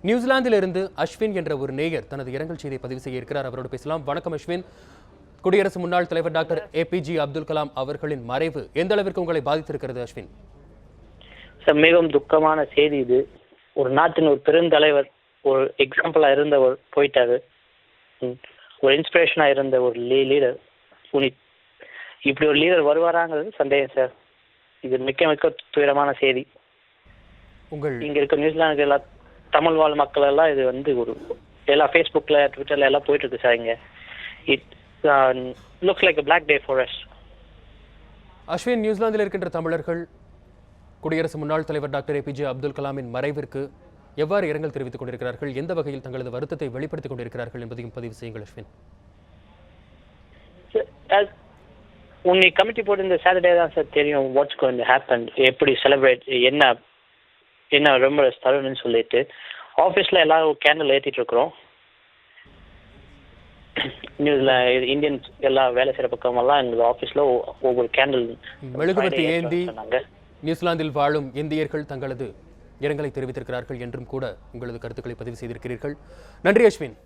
நியூசிலாந்திலிருந்து அஸ்வின் என்ற ஒரு நேயர் தனது இரங்கல் செய்தியை பதிவு செய்ய இருக்கிறார். அவரோடு பேசலாம். வணக்கம் அஸ்வின். குடியரசு முன்னாள் தலைவர் டாக்டர் ஏபிஜே அப்துல் கலாம் அவர்களின் மறைவு எந்த அளவிற்கு உங்களை பாதித்திருக்கிறது அஸ்வின்? மிகவும் துக்கமான செய்தி இது. ஒரு நாட்டின் ஒரு பெருந்தலைவர், ஒரு எக்ஸாம்பிளா இருந்தவர் போயிட்டாரு. ஒரு இன்ஸ்பிரேஷனா இருந்த ஒரு லீடர் புனித். இப்படி ஒரு லீடர் வருவாராங்கிறது சந்தேகம் சார். இது மிக்க மிக்க துயரமான செய்தி. இங்க இருக்க நியூசிலாந்து எல்லா தமிழ் வாழ் மக்கள் எல்லாம் இது ஒரு எல்லா ஃபேஸ்புக்ல ட்விட்டர்ல எல்லாம் போயிட்டு இருக்கு சார். இங்க it looks like a black day for us. Ashwin, நியூசிலாந்தில் இருக்கின்ற தமிழர்கள் குடியரசு முன்னாள் தலைவர் டாக்டர் ஏபிஜே அப்துல் கலாமின் மறைவிற்கு எவ்வாறு இரங்கல் தெரிவித்துக் கொண்டிருக்கிறார்கள், எந்த வகையில் தங்களது வருத்தத்தை வெளிப்படுத்திக் கொண்டிருக்கிறார்கள் என்பதையும் பதிவு செய்யுங்கள் அஸ்வின். உன்னை கமிட்டி போட்டு இந்த சாட்டர்டே தான் சார் தெரியும் வாட்ஸ் கோயிங் டு ஹேப்பன், எப்படி செலிப்ரேட், என்ன ரொம்ப தருணம்னு சொல்லிட்டு ஆஃபீஸில் எல்லாரும் கேண்டில் ஏற்றிட்டு இருக்கிறோம். நியூஸில் இந்தியன்ஸ் எல்லாம் வேலை செய்கிற பக்கமெல்லாம் எங்கள் ஆஃபீஸில் ஒவ்வொரு கேண்டில் மெழுகுவர்த்தி ஏந்தி நியூசிலாந்தில் வாழும் இந்தியர்கள் தங்களது இரங்கலை தெரிவித்திருக்கிறார்கள் என்றும் கூட உங்களது கருத்துக்களை பதிவு செய்திருக்கிறீர்கள். நன்றி அஸ்வின்.